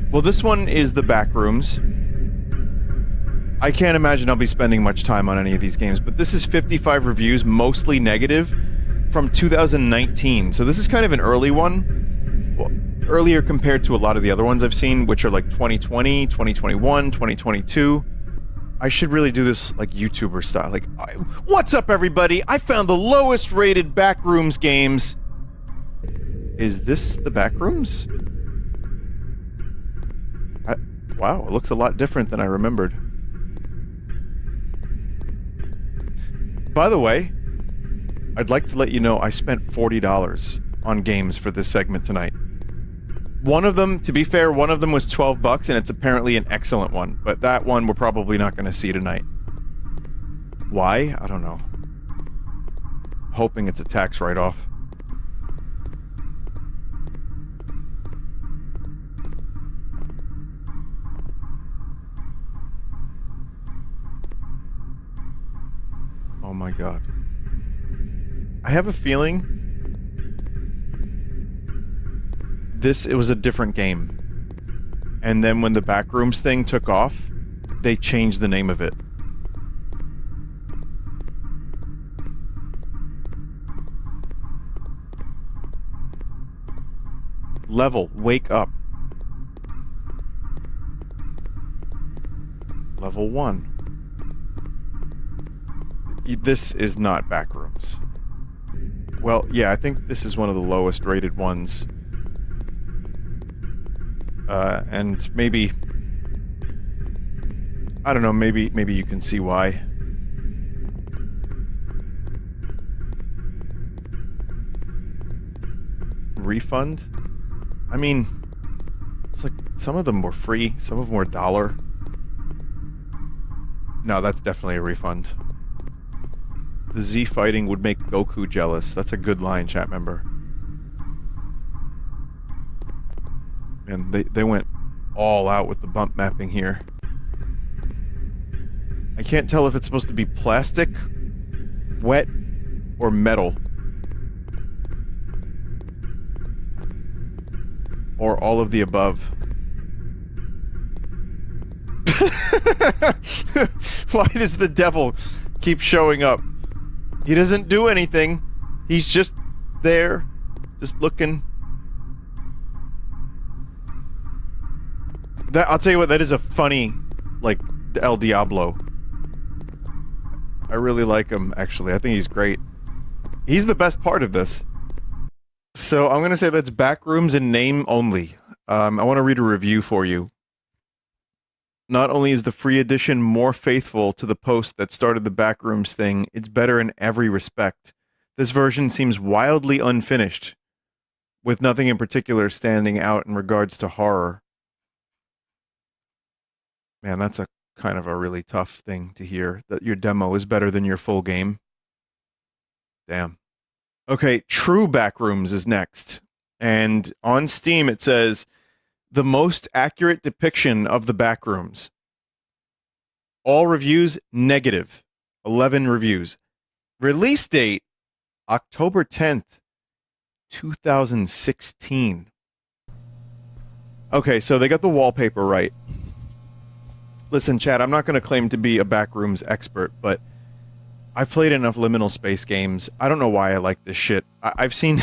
Well, this one is the Backrooms. I can't imagine I'll be spending much time on any of these games, but this is 55 reviews, mostly negative, from 2019. So this is kind of an early one. Well, earlier compared to a lot of the other ones I've seen, which are like 2020, 2021, 2022. I should really do this like YouTuber style. Like, what's up, everybody? I found the lowest rated Backrooms games. Is this the Backrooms? Wow, it looks a lot different than I remembered. By the way, I'd like to let you know I spent $40 on games for this segment tonight. One of them, to be fair, one of them was $12 and it's apparently an excellent one, but that one we're probably not going to see tonight. Why? I don't know. Hoping it's a tax write-off. Oh my god. I have a feeling it was a different game. And then when the Backrooms thing took off, they changed the name of it. Level, wake up. Level 1. This is not Backrooms. Well, yeah, I think this is one of the lowest rated ones. And maybe... I don't know, maybe you can see why. Refund? I mean, it's like, some of them were free, some of them were $1. No, that's definitely a refund. The Z fighting would make Goku jealous. That's a good line, chat member. And they went all out with the bump mapping here. I can't tell if it's supposed to be plastic, wet, or metal. Or all of the above. Why does the devil keep showing up? He doesn't do anything. He's just there, just looking. I'll tell you what, that is a funny, like, El Diablo. I really like him, actually. I think he's great. He's the best part of this. So I'm gonna say that's Backrooms in name only. I want to read a review for you. Not only is the free edition more faithful to the post that started the Backrooms thing, it's better in every respect. This version seems wildly unfinished, with nothing in particular standing out in regards to horror. Man, that's a kind of a really tough thing to hear, that your demo is better than your full game. Damn. Okay, True Backrooms is next. And on Steam it says, the most accurate depiction of the Backrooms. All reviews, negative. 11 reviews. Release date, October 10th, 2016. Okay, so they got the wallpaper right. Listen, chat, I'm not going to claim to be a Backrooms expert, but I've played enough liminal space games. I don't know why I like this shit. I've seen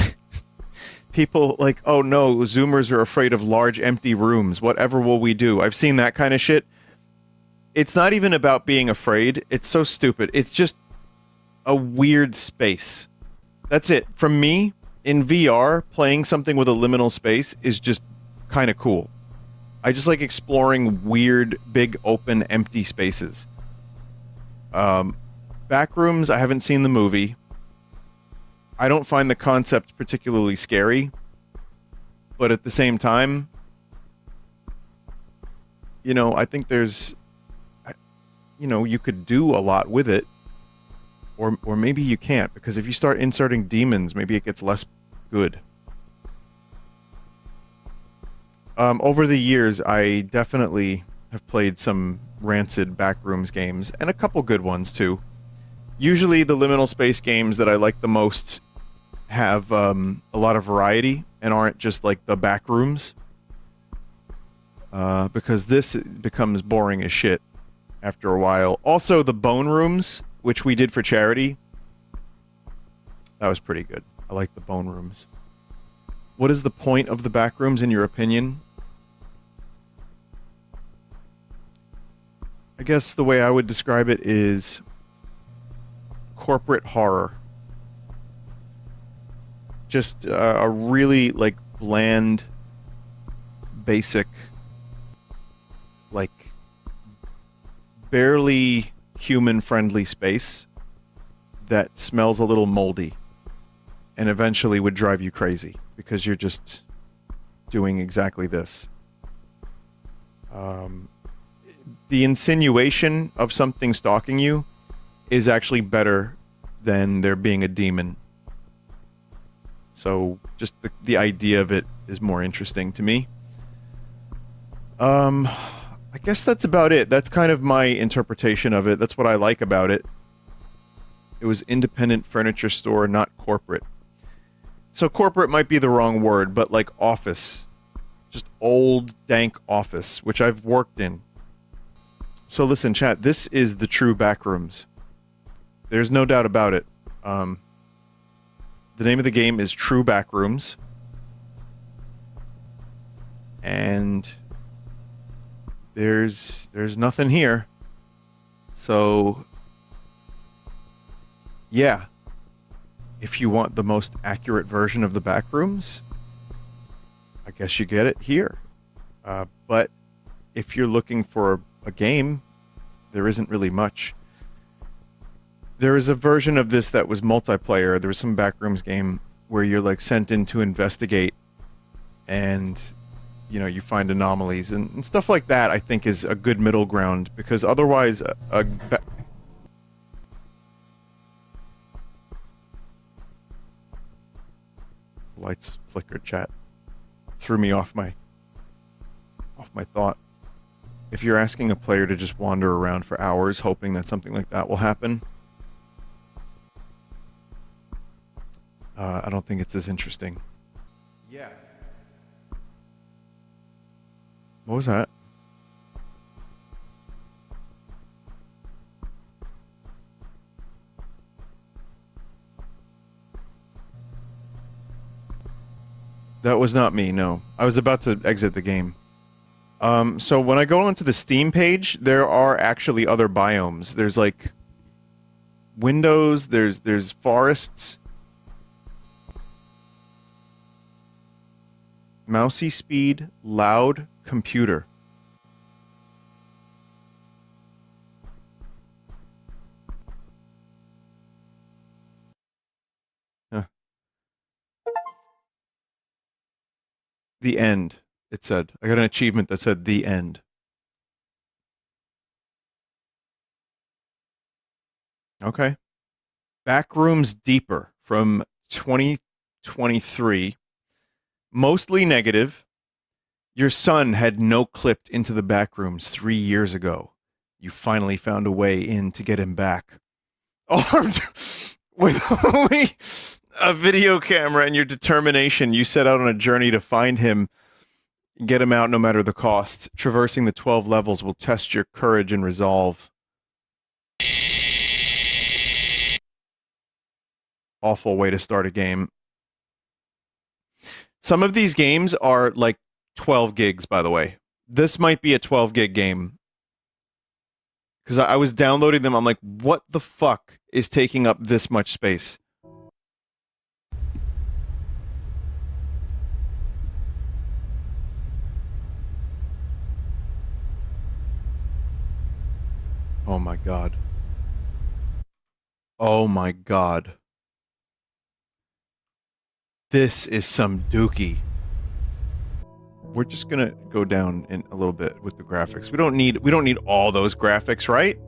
people like, oh no, Zoomers are afraid of large empty rooms. Whatever will we do? I've seen that kind of shit. It's not even about being afraid. It's so stupid. It's just a weird space. That's it. From me, in VR, playing something with a liminal space is just kind of cool. I just like exploring weird, big, open, empty spaces. Backrooms, I haven't seen the movie. I don't find the concept particularly scary. But at the same time, you know, I think there's... You know, you could do a lot with it. Or maybe you can't, because if you start inserting demons, maybe it gets less good. Over the years, I definitely have played some rancid Backrooms games, and a couple good ones, too. Usually, the liminal space games that I like the most have a lot of variety, and aren't just like the Backrooms. because this becomes boring as shit after a while. Also, the bone rooms, which we did for charity, that was pretty good. I like the bone rooms. What is the point of the back rooms, in your opinion? I guess the way I would describe it is corporate horror. Just a really, like, bland, basic, like, barely human-friendly space that smells a little moldy and eventually would drive you crazy because you're just doing exactly this. The insinuation of something stalking you is actually better than there being a demon. So just the idea of it is more interesting to me. I guess that's about it. That's kind of my interpretation of it. That's what I like about it. It was independent furniture store, not corporate. So corporate might be the wrong word, but like office. Just old, dank office, which I've worked in. So listen, chat, this is the true Backrooms. There's no doubt about it. The name of the game is True Backrooms. And there's nothing here. So yeah. If you want the most accurate version of the Backrooms, I guess you get it here. But if you're looking for a game, there isn't really much. There is a version of this that was multiplayer. There was some Backrooms game where you're like sent in to investigate and, you know, you find anomalies and stuff like that. I think is a good middle ground, because otherwise lights flickered, chat. Threw me off my thought. If you're asking a player to just wander around for hours hoping that something like that will happen, I don't think it's as interesting. Yeah. What was that? That was not me, no. I was about to exit the game. So when I go onto the Steam page, there are actually other biomes. There's like windows, there's forests. Mousy speed, loud, computer. Huh. The end, it said. I got an achievement that said the end. Okay. Backrooms Deeper from 2023. Mostly negative. Your son had no clipped into the backrooms 3 years ago. You finally found a way in to get him back. Armed with only a video camera and your determination, you set out on a journey to find him, get him out no matter the cost. Traversing the 12 levels will test your courage and resolve. Awful way to start a game. Some of these games are like 12 gigs, by the way. This might be a 12 gig game. Because I was downloading them, I'm like, what the fuck is taking up this much space? Oh my god. Oh my god. This is some dookie. We're just gonna go down in a little bit with the graphics. We don't need all those graphics, right?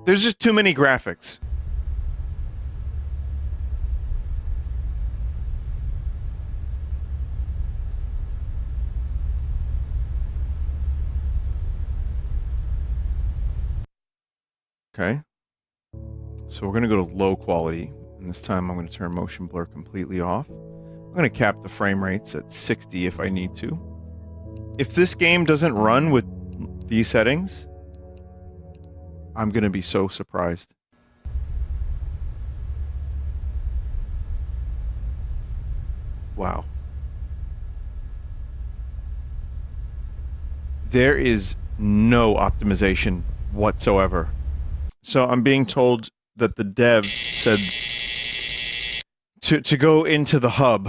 There's just too many graphics. Okay. So we're gonna go to low quality. And this time I'm going to turn motion blur completely off. I'm going to cap the frame rates at 60 if I need to. If this game doesn't run with these settings, I'm gonna be so surprised. Wow. There is no optimization whatsoever. So I'm being told that the dev said to go into the hub.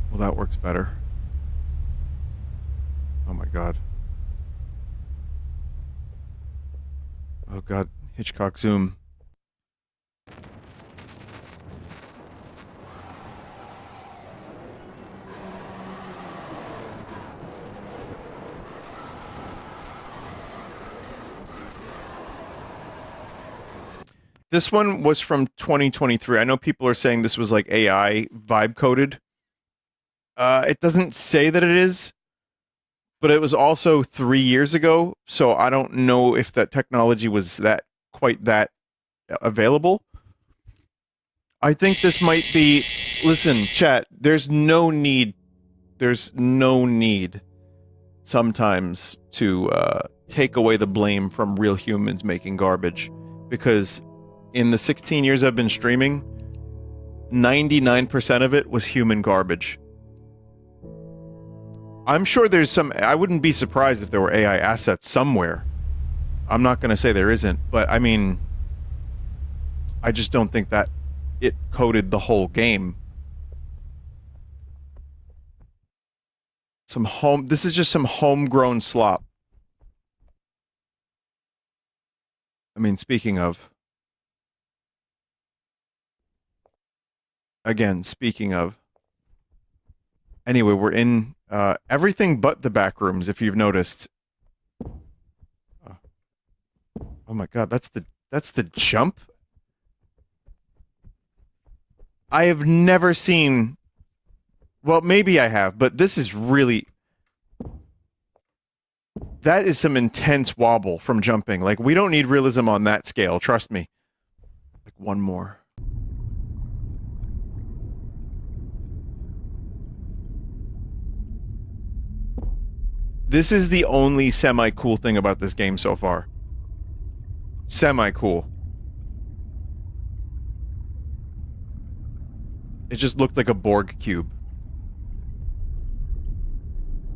Well, that works better. Oh my god. Oh god, Hitchcock zoom. This one was from 2023. I know people are saying this was like AI vibe coded. It doesn't say that it is, but it was also 3 years ago, so I don't know if that technology was quite that available. I think this might be... Listen, chat, there's no need sometimes to take away the blame from real humans making garbage, because in the 16 years I've been streaming, 99% of it was human garbage. I'm sure there's some... I wouldn't be surprised if there were AI assets somewhere. I'm not going to say there isn't, but I mean... I just don't think that it coded the whole game. This is just some homegrown slop. I mean, speaking of... Again, speaking of... Anyway, we're in everything but the back rooms, if you've noticed. Oh my god, that's the jump? I have never seen... Well, maybe I have, but this is really... That is some intense wobble from jumping. Like, we don't need realism on that scale, trust me. Like, one more. This is the only semi-cool thing about this game so far. Semi-cool. It just looked like a Borg cube.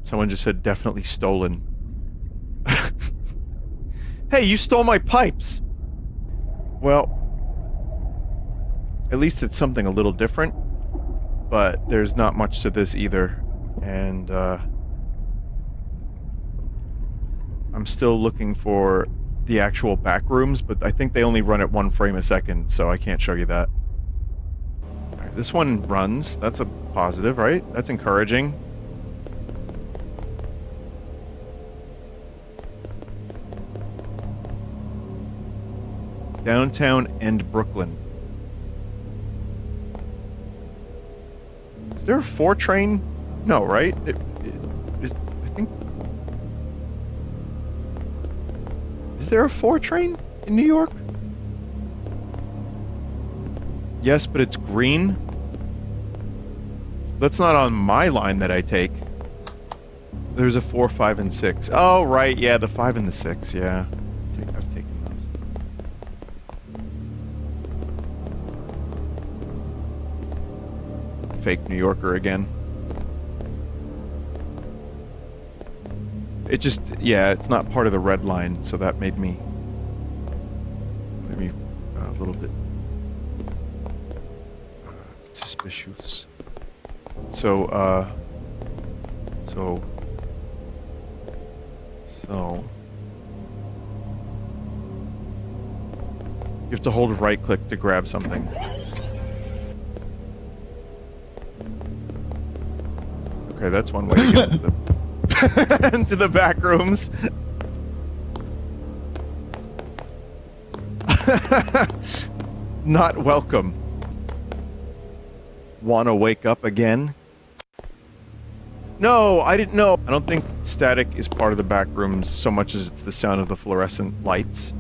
Someone just said, definitely stolen. Hey, you stole my pipes! Well, at least it's something a little different, but there's not much to this either, and, I'm still looking for the actual back rooms, but I think they only run at 1 frame a second, so I can't show you that. Alright, this one runs. That's a positive, right? That's encouraging. Downtown and Brooklyn. Is there a 4 train? No, right? I think... Is there a 4 train in New York? Yes, but it's green. That's not on my line that I take. There's a 4, 5, and 6. Oh, right, yeah, the 5 and the 6, yeah. I've taken those. Fake New Yorker again. It just, yeah, it's not part of the red line, so that made me a little bit suspicious. So you have to hold right click to grab something. Okay, that's one way to get into the into the back rooms. Not welcome. Wanna wake up again? No, I didn't know. I don't think static is part of the back rooms so much as it's the sound of the fluorescent lights,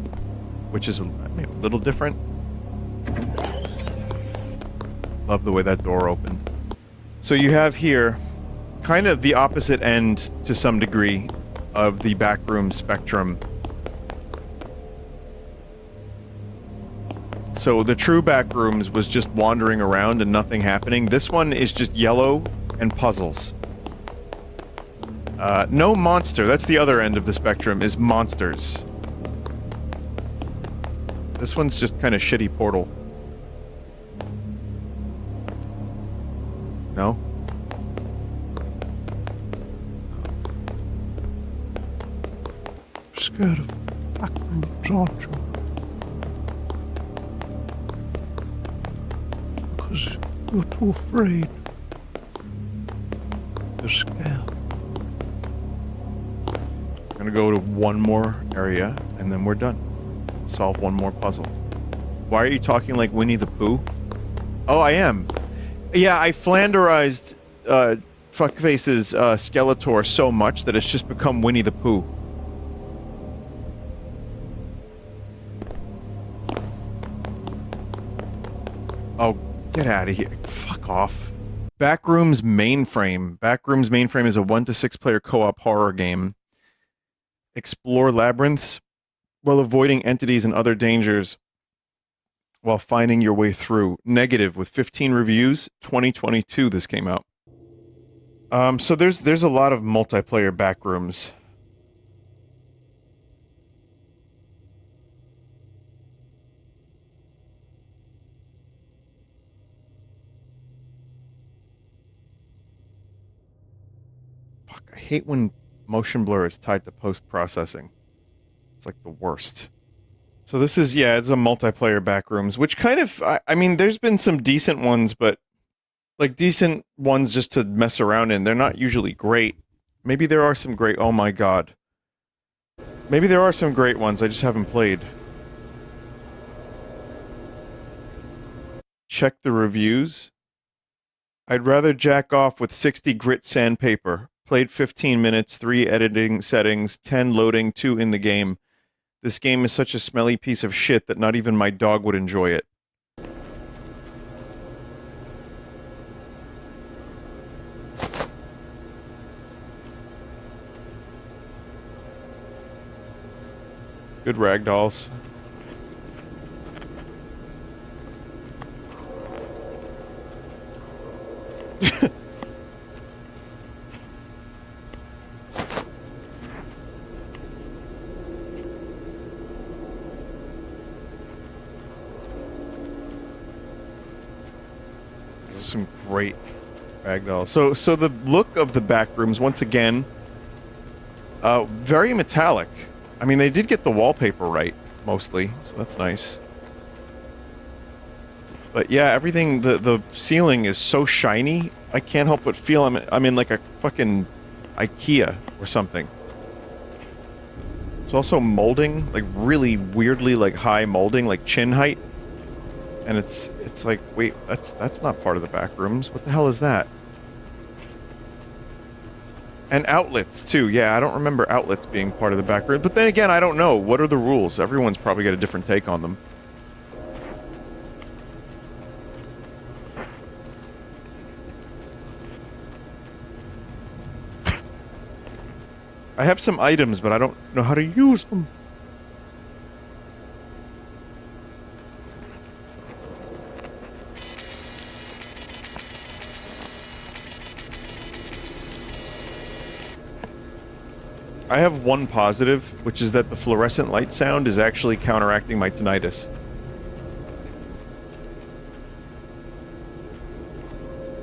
which is maybe a little different. Love the way that door opened. So you have here kind of the opposite end, to some degree, of the backroom spectrum. So the true Backrooms was just wandering around and nothing happening. This one is just yellow and puzzles. No monster. That's the other end of the spectrum, is monsters. This one's just kind of shitty Portal. No? Scared of Backrooms, aren't you? Because you're too afraid. You're scared. I'm gonna go to one more area, and then we're done. Solve one more puzzle. Why are you talking like Winnie the Pooh? Oh, I am. Yeah, I flanderized Fuckface's Skeletor so much that it's just become Winnie the Pooh. Oh, get out of here. Fuck off. Backrooms Mainframe. Backrooms Mainframe is a 1 to 6 player co-op horror game. Explore labyrinths while avoiding entities and other dangers while finding your way through. Negative with 15 reviews. 2022 this came out. So there's a lot of multiplayer Backrooms. Fuck, I hate when motion blur is tied to post-processing. It's like the worst. So this is, yeah, it's a multiplayer Backrooms, which kind of, I mean, there's been some decent ones, but like decent ones just to mess around in. They're not usually great. Maybe there are some great, oh my god. Maybe there are some great ones, I just haven't played. Check the reviews. I'd rather jack off with 60 grit sandpaper. Played 15 minutes, 3 editing settings, 10 loading, 2 in the game. This game is such a smelly piece of shit that not even my dog would enjoy it. Good ragdolls. Some great ragdoll. So the look of the Backrooms, once again, very metallic. I mean, they did get the wallpaper right, mostly, so that's nice. But yeah, everything, the ceiling is so shiny, I can't help but feel I'm in like a fucking IKEA or something. It's also molding, like really weirdly like high molding, like chin height. And it's like, wait, that's not part of the Backrooms. What the hell is that? And outlets, too. Yeah, I don't remember outlets being part of the Backrooms. But then again, I don't know. What are the rules? Everyone's probably got a different take on them. I have some items, but I don't know how to use them. I have one positive, which is that the fluorescent light sound is actually counteracting my tinnitus.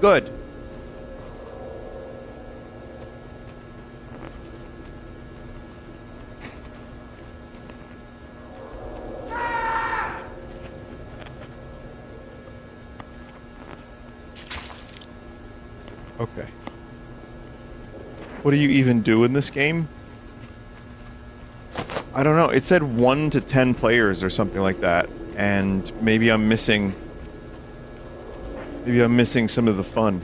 Good. Okay. What do you even do in this game? I don't know. It said 1 to 10 players or something like that, and maybe I'm missing some of the fun.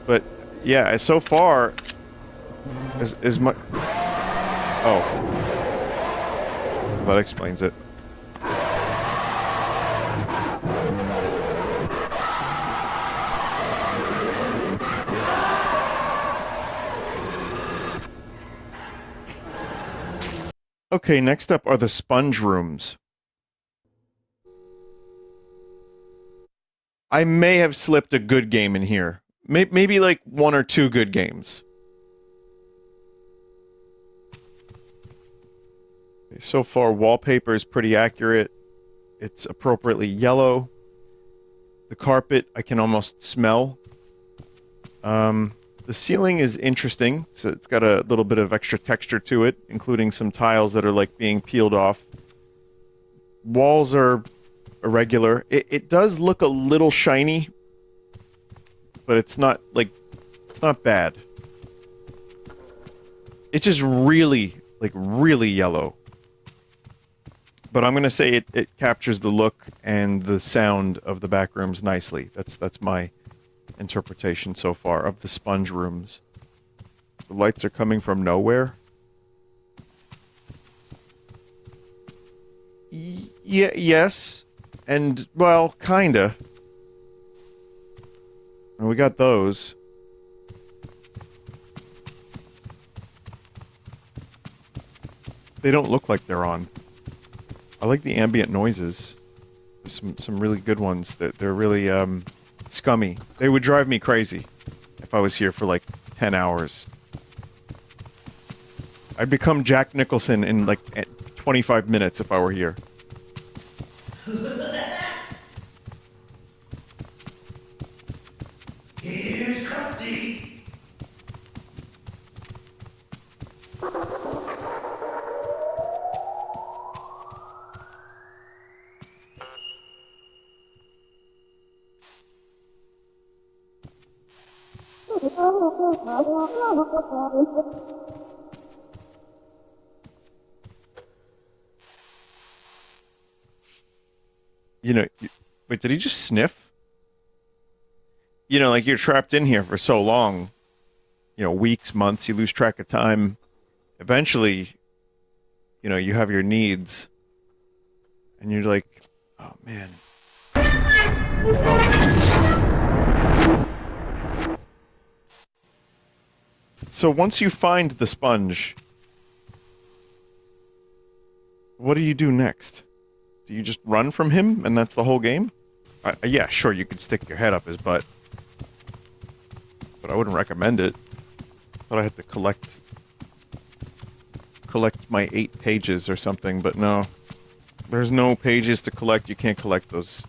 But yeah, so far, as much. Oh, that explains it. Okay, next up are the sponge rooms. I may have slipped a good game in here. Maybe like 1 or 2 good games. So far, wallpaper is pretty accurate. It's appropriately yellow. The carpet, I can almost smell. The ceiling is interesting, so it's got a little bit of extra texture to it, including some tiles that are like being peeled off. Walls are irregular. It does look a little shiny, but it's not, like, it's not bad. It's just really, like, really yellow. But I'm gonna say it captures the look and the sound of the back rooms nicely. That's my interpretation so far of the sponge rooms. The lights are coming from nowhere. Yes. And, well, kinda. And we got those. They don't look like they're on. I like the ambient noises. There's some really good ones. They're really, scummy. They would drive me crazy if I was here for like 10 hours. I'd become Jack Nicholson in like 25 minutes if I were here. Here's Crafty. You know, wait, did he just sniff? You know, like you're trapped in here for so long. You know, weeks, months, you lose track of time. Eventually, you know, you have your needs. And you're like, oh man. Oh. So once you find the sponge, what do you do next? Do you just run from him, and that's the whole game? Yeah, sure, you could stick your head up his butt. But I wouldn't recommend it. Thought I had to collect my 8 pages or something, but no. There's no pages to collect. You can't collect those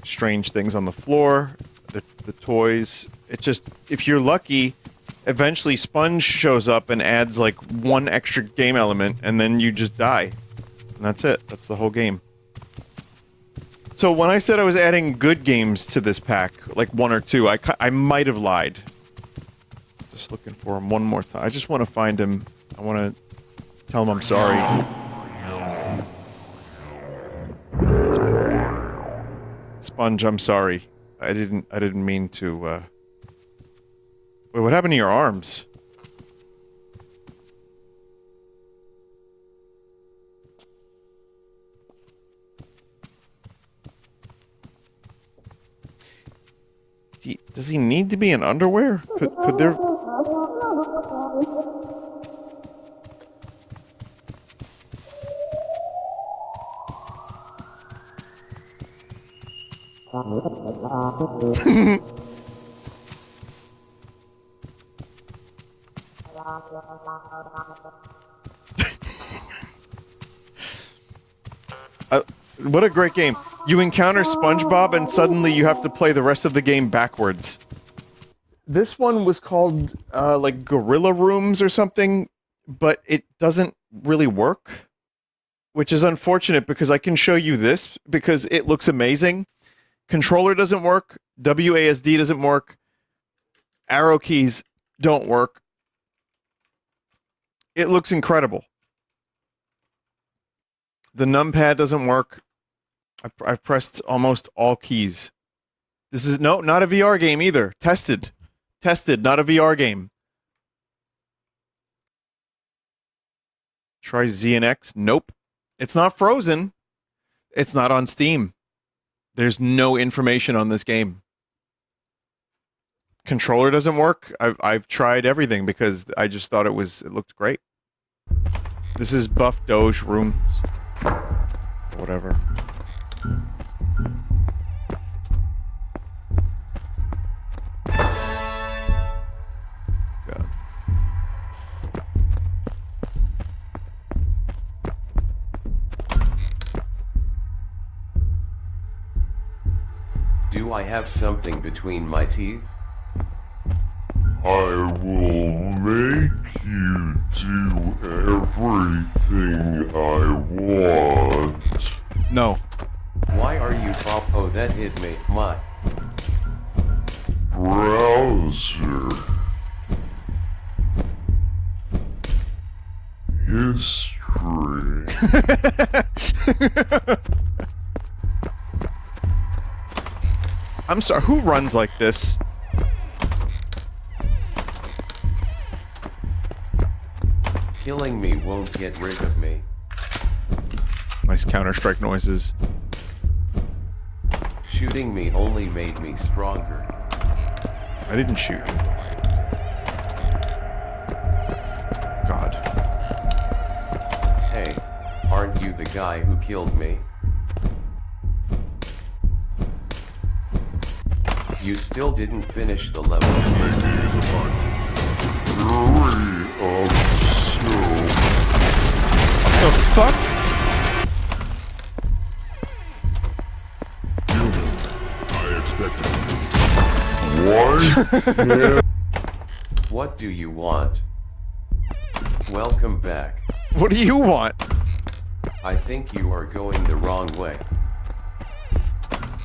strange things on the floor, the toys. It just, if you're lucky, eventually Sponge shows up and adds like 1 extra game element, and then you just die. And that's it. That's the whole game. So when I said I was adding good games to this pack, like 1 or 2, I might have lied. Just looking for him one more time. I just want to find him. I want to tell him I'm sorry. Sponge, I'm sorry. I didn't mean to, Wait, what happened to your arms? Does he need to be in underwear? Could there... What a great game. You encounter SpongeBob and suddenly you have to play the rest of the game backwards. This one was called, like, Gorilla Rooms or something, but it doesn't really work. Which is unfortunate because I can show you this, because it looks amazing. Controller doesn't work, WASD doesn't work, arrow keys don't work. It looks incredible. The numpad doesn't work. I've pressed almost all keys. This is, no, not a VR game either. Tested. Tested, not a VR game. Try ZNX. Nope. It's not frozen. It's not on Steam. There's no information on this game. Controller doesn't work. I've tried everything because I just thought it looked great. This is Buff Doge rooms. Whatever. God. Do I have something between my teeth? I will make you do everything I want. No. Why are you pop? Oh, that hit me. My. Browser. History. I'm sorry, who runs like this? Killing me won't get rid of me. Nice Counter-Strike noises. Shooting me only made me stronger. I didn't shoot you. God. Hey, aren't you the guy who killed me? You still didn't finish the level. What the fuck? I expected. What? What do you want? Welcome back. What do you want? I think you are going the wrong way.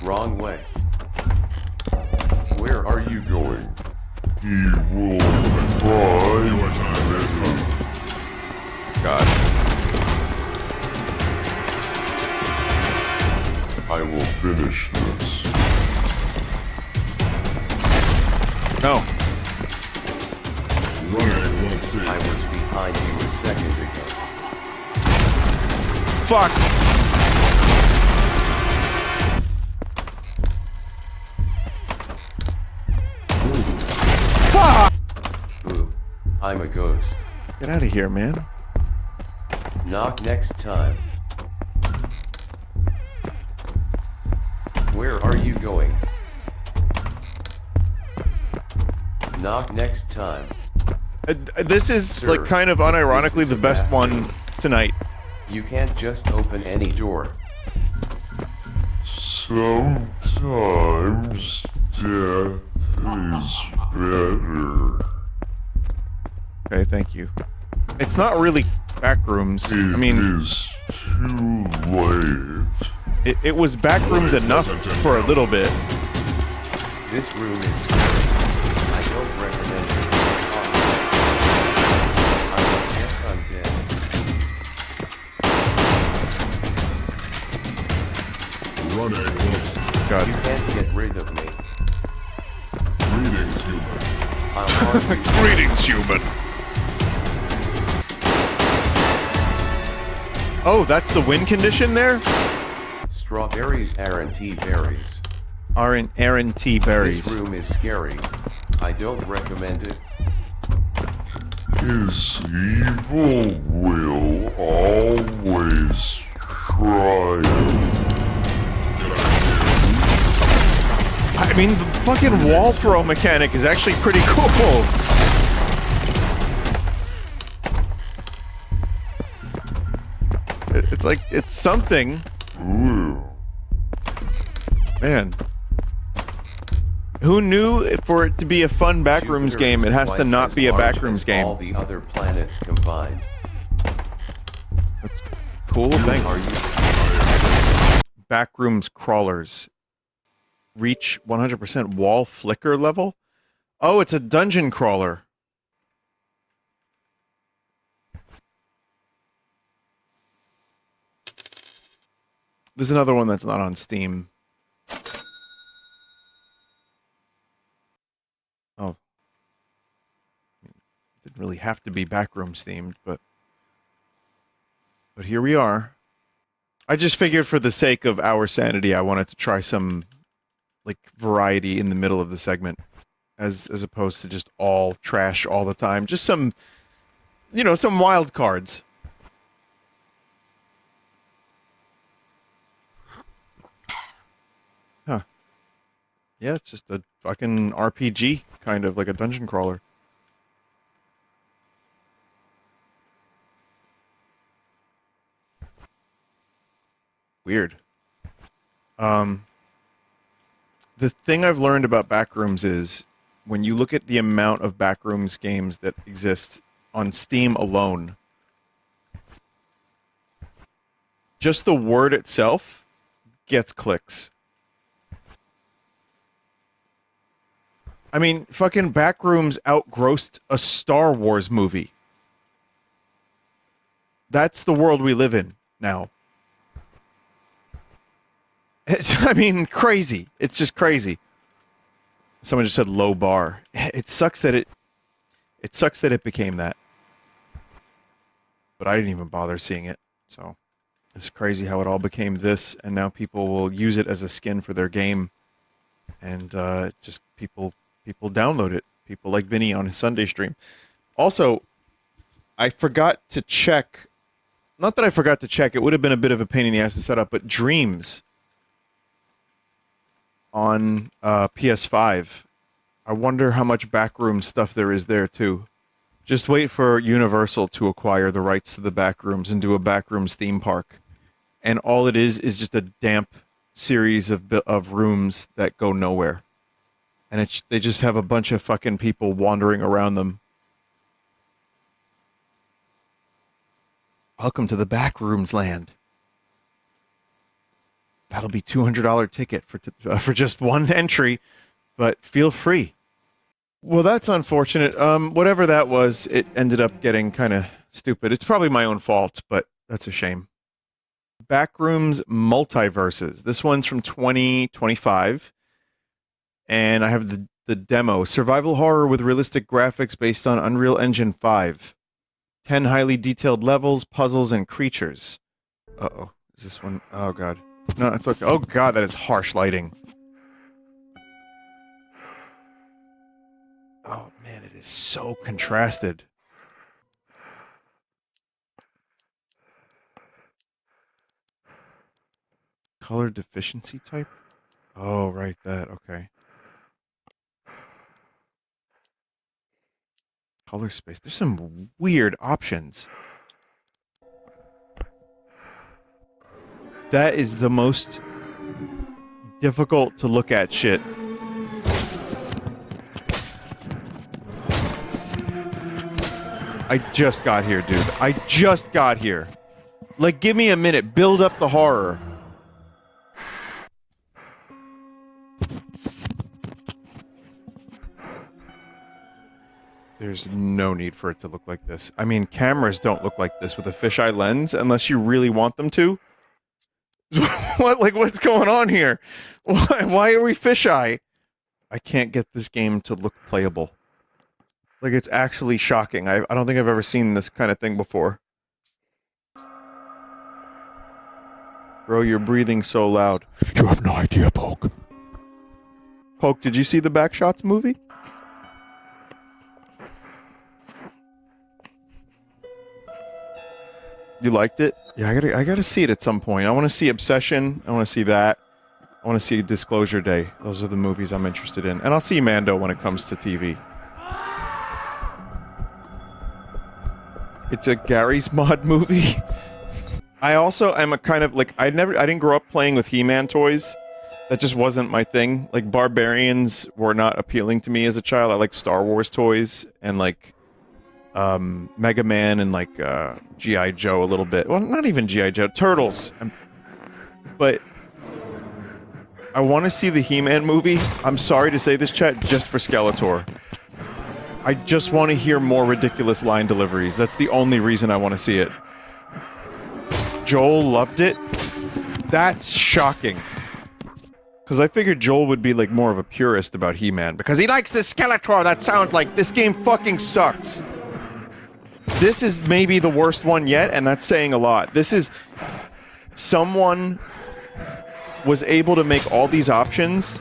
Wrong way. Where are you going? He will try. Your time is up. God. I will finish this. No. I was behind you a second ago. Fuck. Fuck! Ooh, I'm a ghost. Get out of here, man. Knock next time. Where are you going? Knock next time. This is, Sir, like, kind of unironically this is the a best bathroom. one tonight. You can't just open any door. Sometimes death is better. Okay, thank you. It's not really Backrooms. I mean, It is too late. it was Backrooms enough for a little bit. This room is scary. I don't recommend it. I guess I'm dead. God. You can't get rid of me. Greetings, human. I'll harm you. Greetings, human. Oh, that's the win condition there? Strawberries aren't tea berries. Aren't Aaron T. Berries. This room is scary. I don't recommend it. His evil will always triumph. I mean, the fucking wall throw mechanic is actually pretty cool. It's like, it's something. Ooh. Man. Who knew for it to be a fun Backrooms Jupiter game, is it has to twice not as be a large Backrooms as game? all the other planets combined. That's cool, Are thanks. you? Backrooms Crawlers. Reach 100% wall flicker level? Oh, it's a dungeon crawler. There's another one that's not on Steam. Oh. Didn't really have to be Backrooms themed, but here we are. I just figured for the sake of our sanity, I wanted to try some, like, variety in the middle of the segment, as opposed to just all trash all the time. Just some, you know, some wild cards. Yeah, it's just a fucking RPG, kind of like a dungeon crawler. Weird. The thing I've learned about Backrooms is when you look at the amount of Backrooms games that exist on Steam alone, just the word itself gets clicks. I mean, fucking Backrooms outgrossed a Star Wars movie. That's the world we live in now. I mean, crazy. It's just crazy. Someone just said low bar. It sucks that it became that. But I didn't even bother seeing it. So it's crazy how it all became this, and now people will use it as a skin for their game, and just people download it. People like Vinny on his Sunday stream. Also, I forgot to check. Not that I forgot to check. It would have been a bit of a pain in the ass to set up, but Dreams on PS5. I wonder how much backroom stuff there is there too. Just wait for Universal to acquire the rights to the Backrooms and do a Backrooms theme park. And all it is just a damp series of rooms that go nowhere. And they just have a bunch of fucking people wandering around them. Welcome to the Backrooms land. That'll be $200 ticket for just one entry, but feel free. Well, that's unfortunate. Whatever that was, it ended up getting kind of stupid. It's probably my own fault, but that's a shame. Backrooms Multi-Verses. This one's from 2025, and I have the demo. Survival horror with realistic graphics based on Unreal Engine 5. 10 highly detailed levels, puzzles, and creatures. Uh-oh. Is this one? Oh, God. No, it's okay. Oh, God, that is harsh lighting. Oh, man, it is so contrasted. Color deficiency type? Oh, right, that. Okay. Color space. There's some weird options. That is the most difficult to look at shit. I just got here, dude. I just got here. Like, give me a minute. Build up the horror. There's no need for it to look like this. I mean, cameras don't look like this with a fisheye lens unless you really want them to. What? Like, what's going on here? Why are we fisheye? I can't get this game to look playable. Like, it's actually shocking. I don't think I've ever seen this kind of thing before. Bro, you're breathing so loud. You have no idea, Poke. Poke, did you see the Backshots movie? You liked it? Yeah, I gotta see it at some point. I want to see Obsession. I want to see that. I want to see Disclosure Day. Those are the movies I'm interested in. And I'll see Mando when it comes to TV. It's a Gary's Mod movie. I also am a kind of like I didn't grow up playing with He-Man toys. That just wasn't my thing. Like Barbarians were not appealing to me as a child. I like Star Wars toys and like Mega Man and like G.I. Joe a little bit. Well, not even G.I. Joe. Turtles. But I want to see the He-Man movie. I'm sorry to say this, chat, just for Skeletor. I just want to hear more ridiculous line deliveries. That's the only reason I want to see it. Joel loved it. That's shocking. Because I figured Joel would be like more of a purist about He-Man. Because he likes the Skeletor that sounds like this game fucking sucks. This is maybe the worst one yet, and that's saying a lot. This is... Someone was able to make all these options,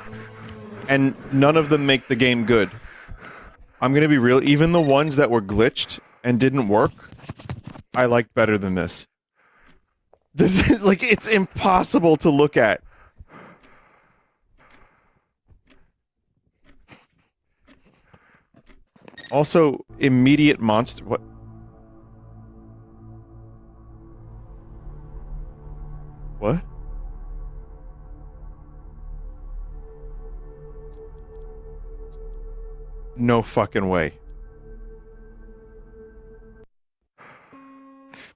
and none of them make the game good. I'm gonna be real, even the ones that were glitched and didn't work, I liked better than this. This is like, it's impossible to look at. Also, immediate monster... What? What? No fucking way.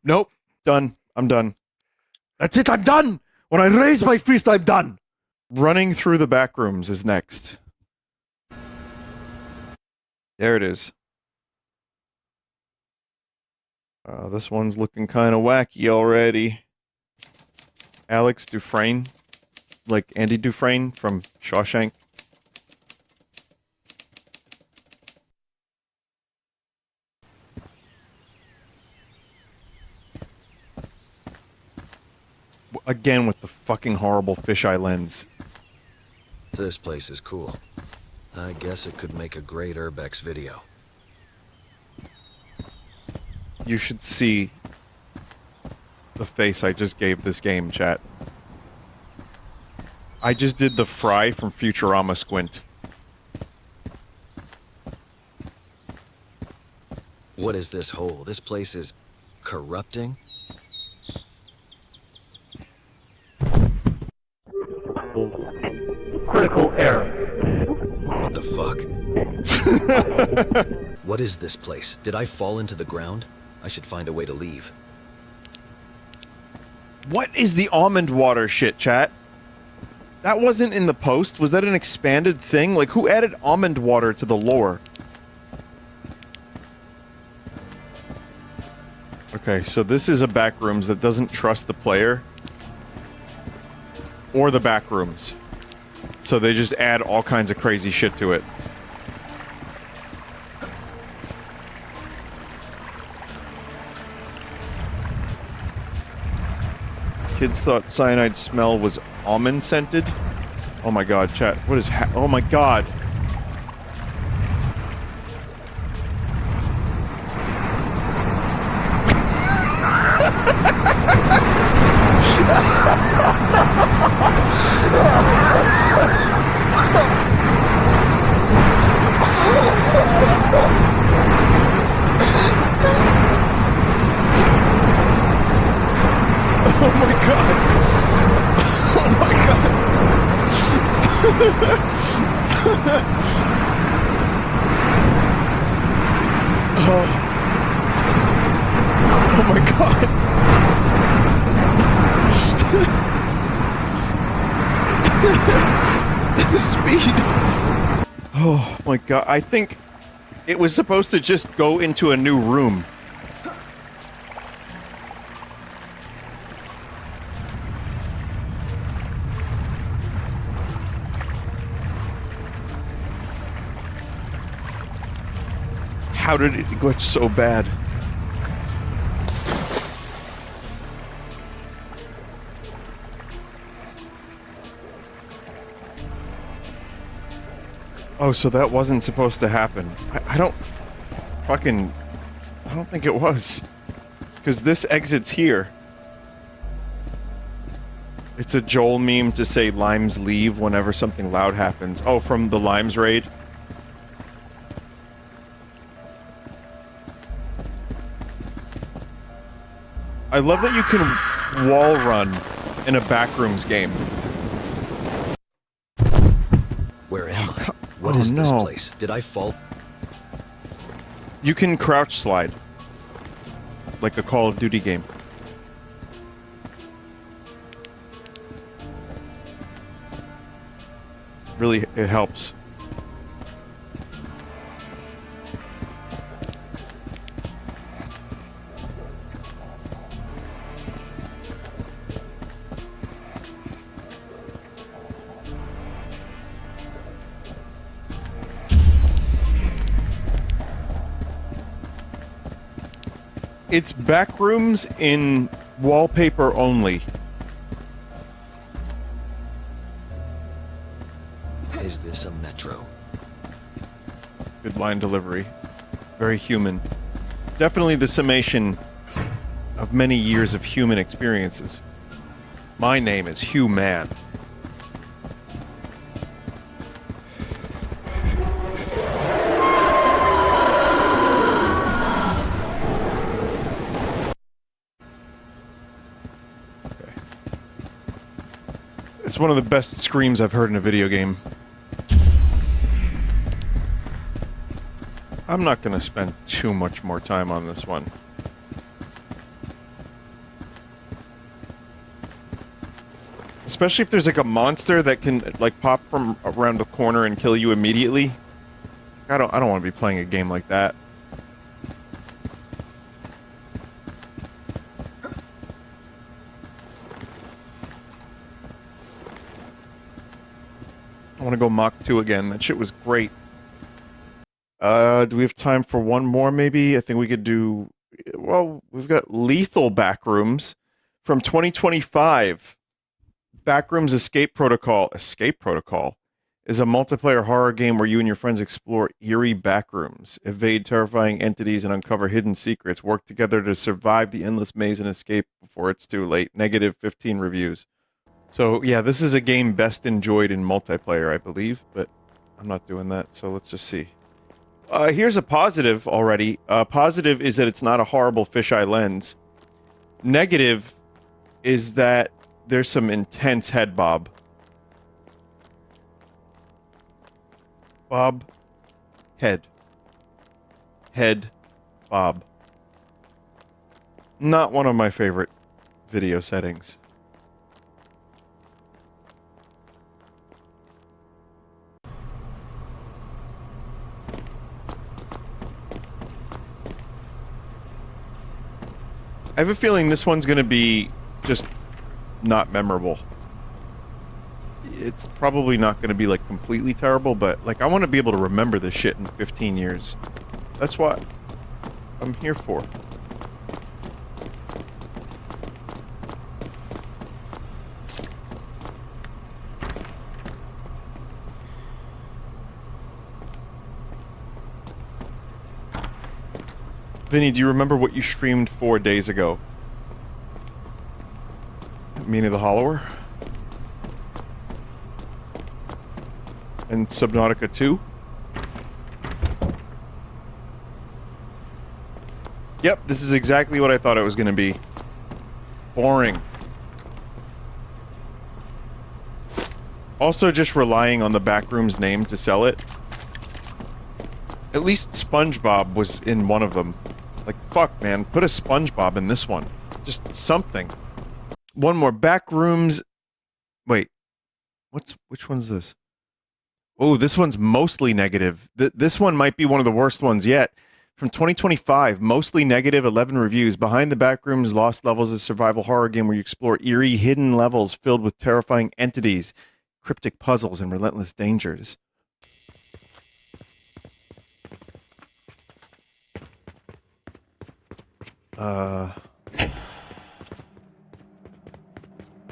Nope. Done. I'm done. That's it, I'm done! When I raise my fist, I'm done! Running through the back rooms is next. There it is. This one's looking kind of wacky already. Alex Dufresne. Like Andy Dufresne from Shawshank. Again with the fucking horrible fisheye lens. This place is cool. I guess it could make a great Urbex video. You should see the face I just gave this game, chat. I just did the Fry from Futurama squint. What is this hole? This place is corrupting? Critical error. What the fuck? What is this place? Did I fall into the ground? I should find a way to leave. What is the almond water shit, chat? That wasn't in the post? Was that an expanded thing? Like, who added almond water to the lore? Okay, so this is a backrooms that doesn't trust the player. Or the backrooms. So they just add all kinds of crazy shit to it. Kids thought cyanide smell was almond scented. Oh my god, chat. What is oh my god. Oh my god! Oh my god! Oh. Oh my god! Speed! Oh my god, I think it was supposed to just go into a new room. How did it glitch so bad? Oh, so that wasn't supposed to happen. I don't think it was. Because this exit's here. It's a Joel meme to say Limes leave whenever something loud happens. Oh, from the Limes raid? I love that you can wall run in a Backrooms game. Where am I? What is this place? Did I fall? You can crouch slide. Like a Call of Duty game. Really, it helps. It's Backrooms in wallpaper only. Is this a metro? Good line delivery. Very human. Definitely the summation of many years of human experiences. My name is Hugh Man. It's one of the best screams I've heard in a video game. I'm not gonna spend too much more time on this one. Especially if there's like a monster that can like pop from around the corner and kill you immediately. I don't want to be playing a game like that. I want to go Mach 2 again. That shit was great. Do we have time for one more, maybe? I think we could do... Well, we've got Lethal Backrooms from 2025. Backrooms Escape Protocol. Escape Protocol is a multiplayer horror game where you and your friends explore eerie backrooms, evade terrifying entities, and uncover hidden secrets. Work together to survive the endless maze and escape before it's too late. Negative 15 reviews. So, yeah, this is a game best enjoyed in multiplayer, I believe, but I'm not doing that, so let's just see. Here's a positive already. Positive is that it's not a horrible fisheye lens. Negative is that there's some intense head bob. Bob. Head. Head. Bob. Not one of my favorite video settings. I have a feeling this one's gonna be just not memorable. It's probably not gonna be like completely terrible, but like I want to be able to remember this shit in 15 years. That's what I'm here for. Vinny, do you remember what you streamed 4 days ago? Meaning the Hollower? And Subnautica 2? Yep, this is exactly what I thought it was gonna be. Boring. Also just relying on the Backrooms name to sell it. At least Spongebob was in one of them. Like, fuck, man. Put a Spongebob in this one. Just something. One more. Backrooms... Wait. Which one's this? Oh, this one's mostly negative. This one might be one of the worst ones yet. From 2025, mostly negative, 11 reviews. Behind the Backrooms Lost Levels is a survival horror game where you explore eerie, hidden levels filled with terrifying entities, cryptic puzzles, and relentless dangers.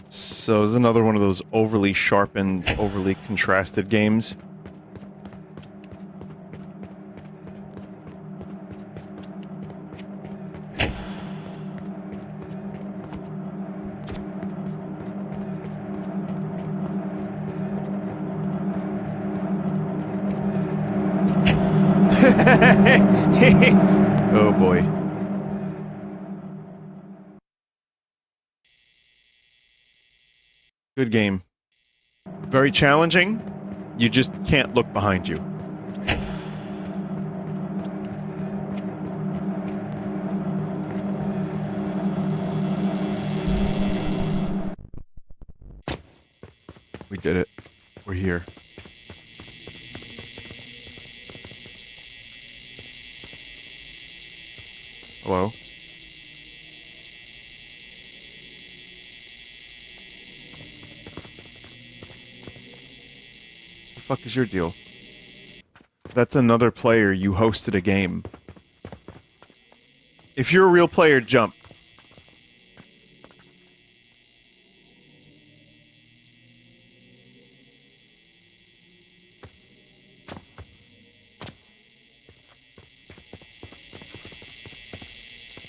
So this is another one of those overly sharpened, overly contrasted games. Oh boy. Good game. Very challenging. You just can't look behind you. We did it. We're here. Hello? What the fuck is your deal? That's another player. You hosted a game. If you're a real player, jump.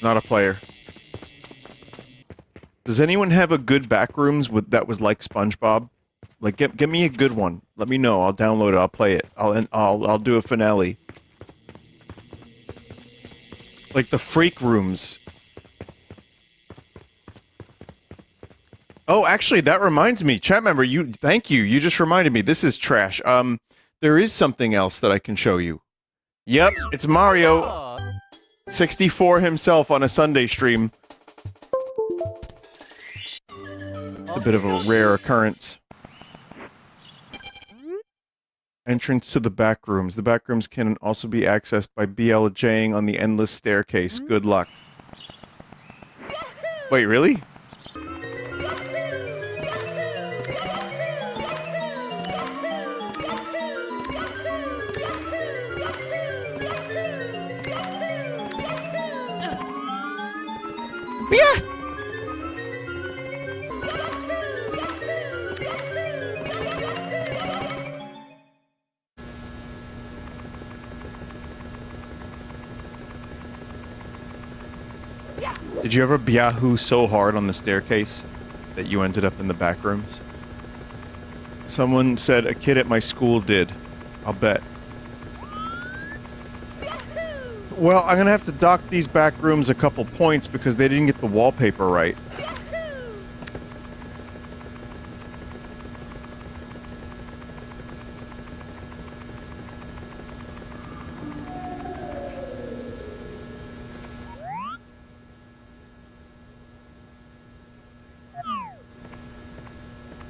Not a player. Does anyone have a good Backrooms that was like SpongeBob? Like, get me a good one. Let me know. I'll download it. I'll play it. I'll do a finale. Like the Freak Rooms. Oh, actually, that reminds me. Chat member, thank you. You just reminded me. This is trash. There is something else that I can show you. Yep, it's Mario 64 himself on a Sunday stream. It's a bit of a rare occurrence. Entrance to the backrooms. The backrooms can also be accessed by BLJing on the endless staircase. Good luck. Wait, really? Yeah. Did you ever Yahoo so hard on the staircase that you ended up in the back rooms? Someone said a kid at my school did. I'll bet. Well, I'm gonna have to dock these back rooms a couple points because they didn't get the wallpaper right.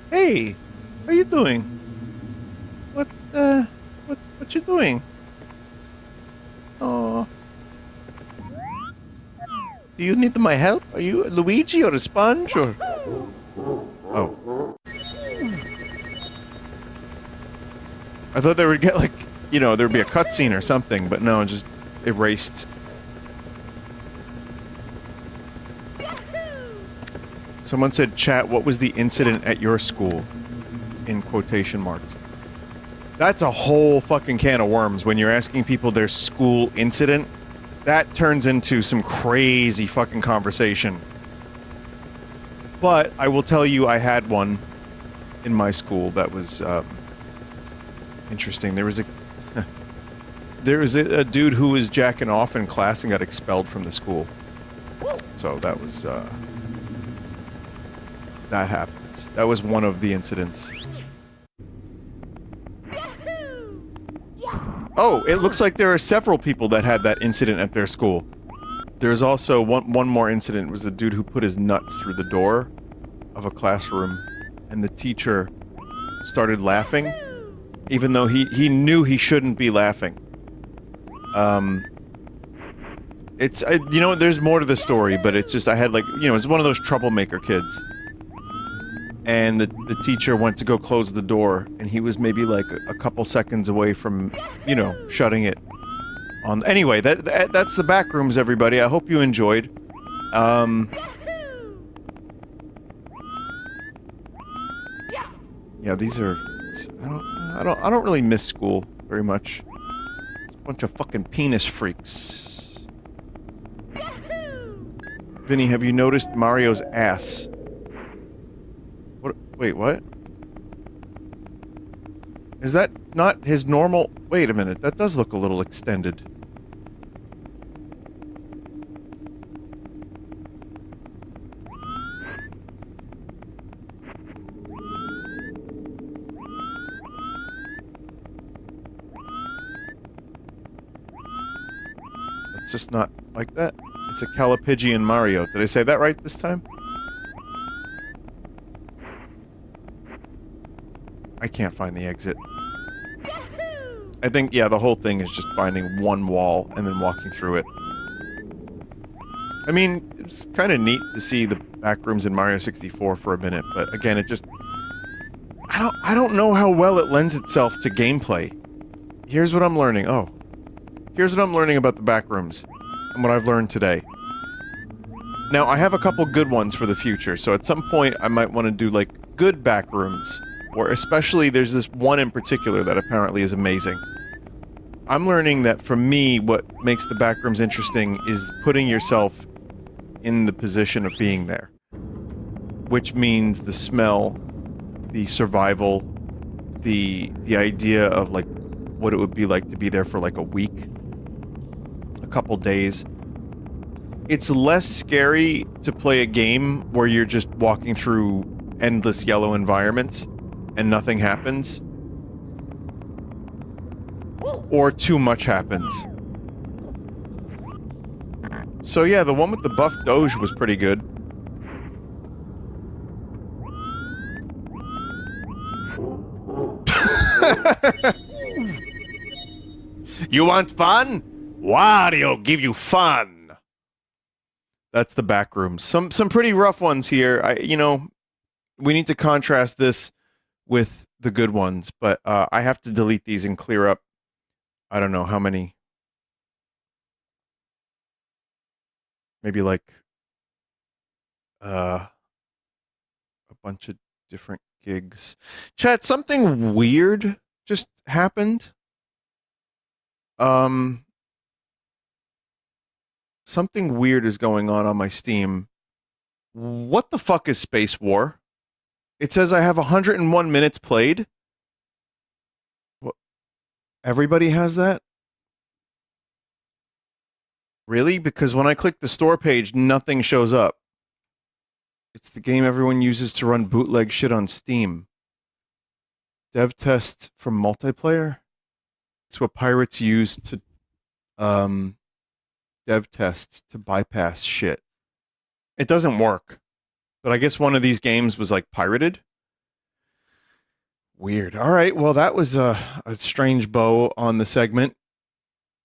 Hey, how you doing? What you doing? Oh. Do you need my help? Are you Luigi or a sponge or? Oh. I thought they would get like, you know, there'd be a cutscene or something, but no, just erased. Someone said, chat, what was the incident at your school? In quotation marks. That's a whole fucking can of worms when you're asking people their school incident. That turns into some crazy fucking conversation. But I will tell you I had one in my school that was interesting. There was a dude who was jacking off in class and got expelled from the school. So that was that happened. That was one of the incidents. Oh, it looks like there are several people that had that incident at their school. There's also one more incident. It was the dude who put his nuts through the door of a classroom, and the teacher started laughing, even though he knew he shouldn't be laughing. You know, there's more to the story, but it's just, I had like, you know, it's one of those troublemaker kids. And the teacher went to go close the door, and he was maybe like a couple seconds away from, you know, shutting it on. Anyway, that's the Backrooms, everybody. I hope you enjoyed. Yeah, these are. I don't really miss school very much. It's a bunch of fucking penis freaks. Vinny, have you noticed Mario's ass? Wait, what? Is that not his normal... Wait a minute, that does look a little extended. It's just not like that. It's a Calipigian Mario. Did I say that right this time? I can't find the exit. I think, yeah, the whole thing is just finding one wall and then walking through it. I mean, it's kind of neat to see the backrooms in Mario 64 for a minute, but again, it just... I don't know how well it lends itself to gameplay. Here's what I'm learning. Oh. Here's what I'm learning about the backrooms, and what I've learned today. Now, I have a couple good ones for the future, so at some point I might want to do, like, good backrooms. Or especially, there's this one in particular that apparently is amazing. I'm learning that for me, what makes the backrooms interesting is putting yourself in the position of being there. Which means the smell, the survival, the idea of, like, what it would be like to be there for, like, a week. A couple days. It's less scary to play a game where you're just walking through endless yellow environments and nothing happens. Or too much happens. So yeah, the one with the buff Doge was pretty good. You want fun? Wario give you fun. That's the Backrooms. Some pretty rough ones here. You know, we need to contrast this with the good ones, but I have to delete these and clear up. I don't know how many. Maybe like a bunch of different gigs. Chat, something weird just happened. Something weird is going on my Steam. What the fuck is Space War? It says I have 101 minutes played. What? Everybody has that? Really? Because when I click the store page, nothing shows up. It's the game everyone uses to run bootleg shit on Steam. Dev tests from multiplayer? It's what pirates use to dev tests to bypass shit. It doesn't work. But I guess one of these games was like pirated. Weird. All right, well that was a strange bow on the segment.